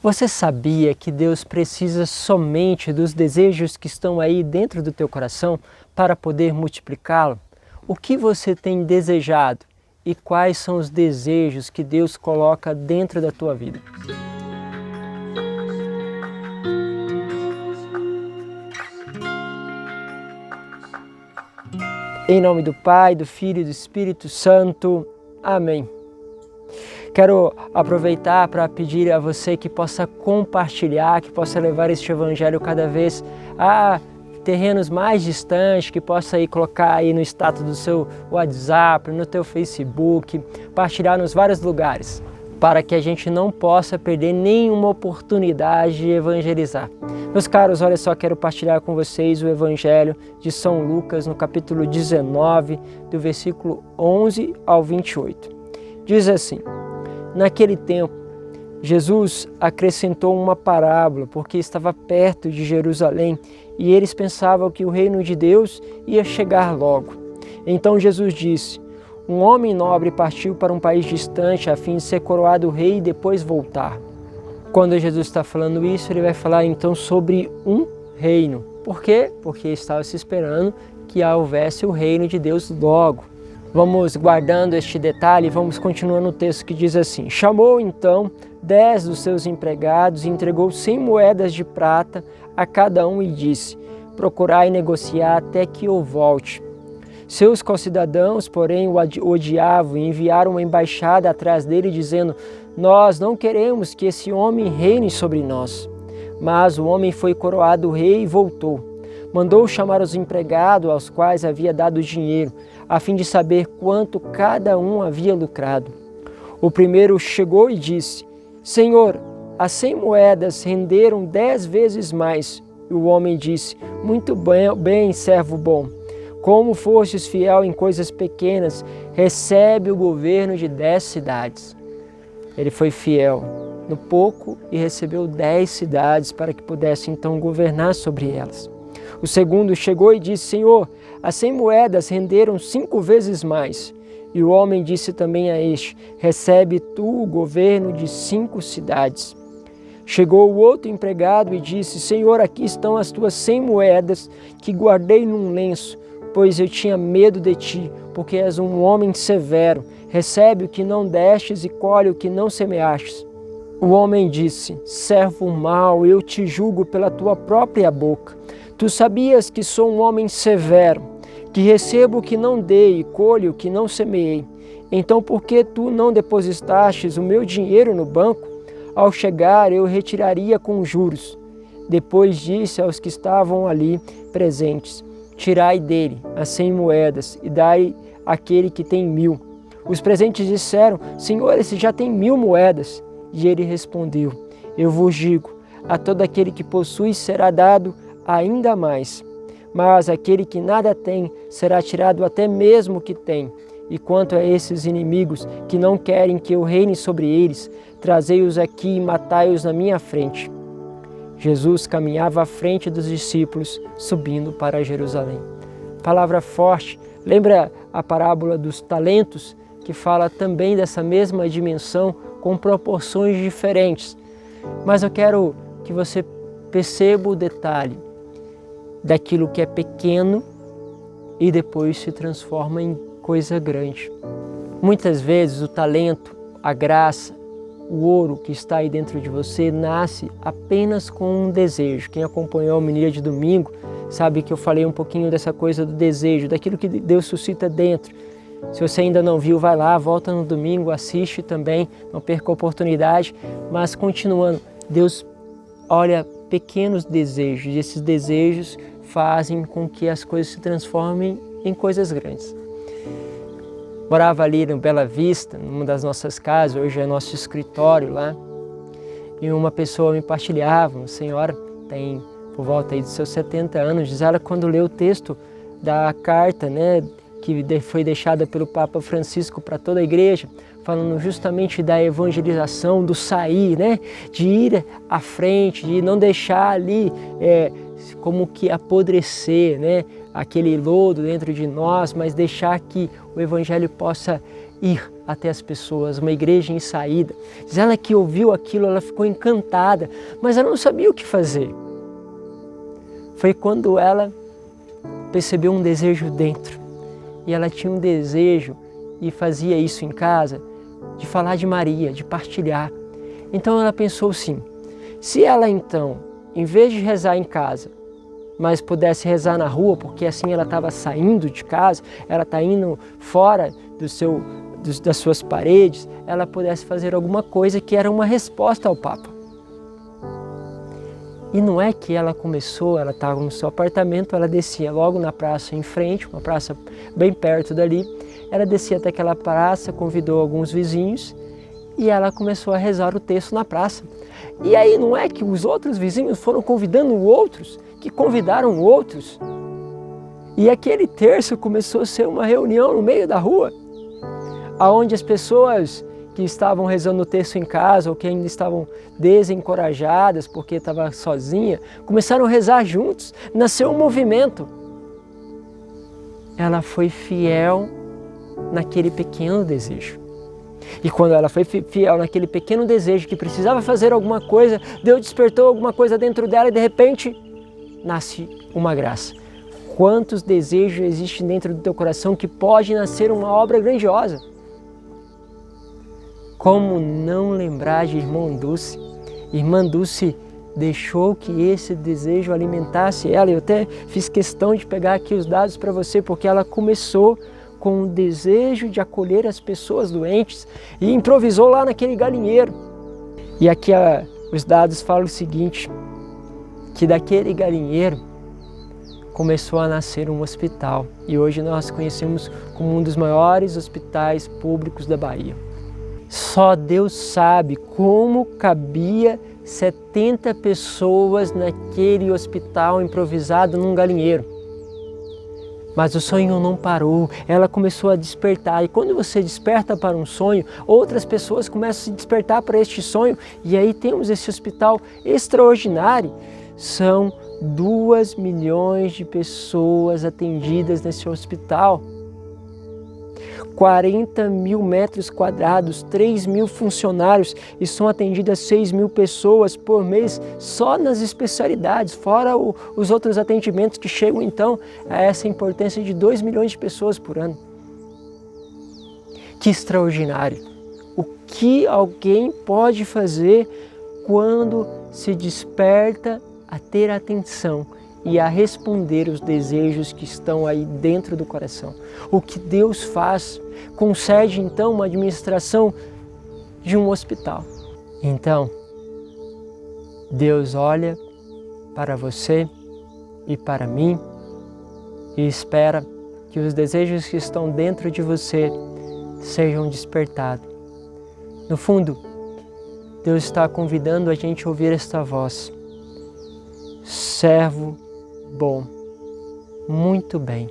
Você sabia que Deus precisa somente dos desejos que estão aí dentro do teu coração para poder multiplicá-lo? O que você tem desejado e quais são os desejos que Deus coloca dentro da tua vida? Em nome do Pai, do Filho e do Espírito Santo. Amém. Quero aproveitar para pedir a você que possa compartilhar, que possa levar este Evangelho cada vez a terrenos mais distantes, que possa aí colocar aí no status do seu WhatsApp, no teu Facebook, partilhar nos vários lugares, para que a gente não possa perder nenhuma oportunidade de evangelizar. Meus caros, olha só, quero partilhar com vocês o Evangelho de São Lucas, no capítulo 19, do versículo 11 ao 28. Diz assim: naquele tempo, Jesus acrescentou uma parábola, porque estava perto de Jerusalém e eles pensavam que o reino de Deus ia chegar logo. Então Jesus disse: um homem nobre partiu para um país distante a fim de ser coroado rei e depois voltar. Quando Jesus está falando isso, ele vai falar então sobre um reino. Por quê? Porque estava se esperando que houvesse o reino de Deus logo. Vamos guardando este detalhe e vamos continuando o texto que diz assim: chamou então 10 dos seus empregados e entregou 100 moedas de prata a cada um e disse: procurai negociar até que eu volte. Seus concidadãos, porém, o odiavam e enviaram uma embaixada atrás dele, dizendo: nós não queremos que esse homem reine sobre nós. Mas o homem foi coroado rei e voltou. Mandou chamar os empregados aos quais havia dado dinheiro, a fim de saber quanto cada um havia lucrado. O primeiro chegou e disse: Senhor, as 100 moedas renderam 10 vezes mais. E o homem disse: muito bem, servo bom. Como fostes fiel em coisas pequenas, recebe o governo de 10 cidades. Ele foi fiel no pouco e recebeu 10 cidades para que pudesse então governar sobre elas. O segundo chegou e disse: Senhor, as 100 moedas renderam 5 vezes mais. E o homem disse também a este: recebe tu o governo de 5 cidades. Chegou o outro empregado e disse: Senhor, aqui estão as tuas 100 moedas que guardei num lenço, pois eu tinha medo de ti, porque és um homem severo. Recebe o que não destes e colhe o que não semeastes. O homem disse: servo mau, eu te julgo pela tua própria boca. Tu sabias que sou um homem severo, que recebo o que não dei e colho o que não semeei. Então por que tu não depositastes o meu dinheiro no banco? Ao chegar eu retiraria com juros. Depois disse aos que estavam ali presentes: tirai dele as 100 moedas e dai àquele que tem 1000. Os presentes disseram: Senhor, esse já tem 1000 moedas. E ele respondeu: eu vos digo, a todo aquele que possui será dado ainda mais. Mas aquele que nada tem será tirado até mesmo o que tem. E quanto a esses inimigos que não querem que eu reine sobre eles, trazei-os aqui e matai-os na minha frente. Jesus caminhava à frente dos discípulos, subindo para Jerusalém. Palavra forte. Lembra a parábola dos talentos, que fala também dessa mesma dimensão, com proporções diferentes. Mas eu quero que você perceba o detalhe daquilo que é pequeno e depois se transforma em coisa grande. Muitas vezes o talento, a graça, o ouro que está aí dentro de você nasce apenas com um desejo. Quem acompanhou a homilia de domingo sabe que eu falei um pouquinho dessa coisa do desejo, daquilo que Deus suscita dentro. Se você ainda não viu, vai lá, volta no domingo, assiste também, não perca a oportunidade. Mas continuando, Deus olha pequenos desejos e esses desejos fazem com que as coisas se transformem em coisas grandes. Morava ali no Bela Vista, numa das nossas casas, hoje é nosso escritório lá, e uma pessoa me partilhava, uma senhora, tem por volta aí dos seus 70 anos, diz ela, quando leu o texto da carta, né, que foi deixada pelo Papa Francisco para toda a igreja, falando justamente da evangelização, do sair, né, de ir à frente, de não deixar ali como que apodrecer, aquele lodo dentro de nós, mas deixar que o Evangelho possa ir até as pessoas, uma igreja em saída. Diz ela que ouviu aquilo, ela ficou encantada, mas ela não sabia o que fazer. Foi quando ela percebeu um desejo dentro, e ela tinha um desejo, e fazia isso em casa, de falar de Maria, de partilhar. Então ela pensou assim, se ela então, em vez de rezar em casa, mas pudesse rezar na rua, porque assim ela estava saindo de casa, ela está indo fora das suas paredes, ela pudesse fazer alguma coisa que era uma resposta ao Papa. E não é que ela começou, ela estava no seu apartamento, ela descia logo na praça em frente, uma praça bem perto dali, ela descia até aquela praça, convidou alguns vizinhos e ela começou a rezar o texto na praça. E aí não é que os outros vizinhos foram convidando outros, que convidaram outros. E aquele terço começou a ser uma reunião no meio da rua, onde as pessoas que estavam rezando o texto em casa ou que ainda estavam desencorajadas porque estava sozinha, começaram a rezar juntos, nasceu um movimento. Ela foi fiel naquele pequeno desejo. E quando ela foi fiel naquele pequeno desejo que precisava fazer alguma coisa, Deus despertou alguma coisa dentro dela e de repente nasce uma graça. Quantos desejos existem dentro do teu coração que pode nascer uma obra grandiosa? Como não lembrar de Irmã Dulce? Irmã Dulce deixou que esse desejo alimentasse ela. Eu até fiz questão de pegar aqui os dados para você, porque ela começou com o desejo de acolher as pessoas doentes e improvisou lá naquele galinheiro. E aqui os dados falam o seguinte, que daquele galinheiro começou a nascer um hospital e hoje nós conhecemos como um dos maiores hospitais públicos da Bahia. Só Deus sabe como cabia 70 pessoas naquele hospital improvisado num galinheiro. Mas o sonho não parou, ela começou a despertar. E quando você desperta para um sonho, outras pessoas começam a se despertar para este sonho. E aí temos esse hospital extraordinário. São 2 milhões de pessoas atendidas nesse hospital. 40 mil metros quadrados, 3 mil funcionários e são atendidas 6 mil pessoas por mês só nas especialidades, fora os outros atendimentos que chegam então a essa importância de 2 milhões de pessoas por ano. Que extraordinário! O que alguém pode fazer quando se desperta a ter atenção e a responder os desejos que estão aí dentro do coração? O que Deus faz? Concede então uma administração de um hospital. Então, Deus olha para você e para mim e espera que os desejos que estão dentro de você sejam despertados. No fundo, Deus está convidando a gente a ouvir esta voz. Servo bom, muito bem.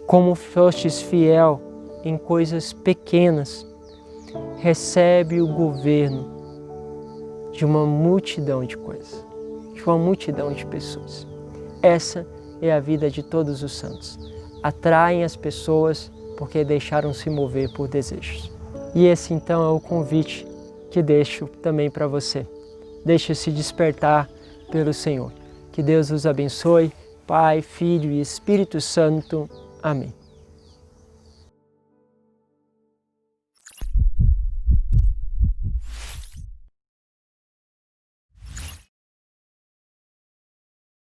Como fostes fiel em coisas pequenas, recebe o governo de uma multidão de coisas, de uma multidão de pessoas. Essa é a vida de todos os santos. Atraem as pessoas porque deixaram se mover por desejos. E esse então é o convite que deixo também para você. Deixe-se despertar pelo Senhor. Que Deus os abençoe, Pai, Filho e Espírito Santo. Amém.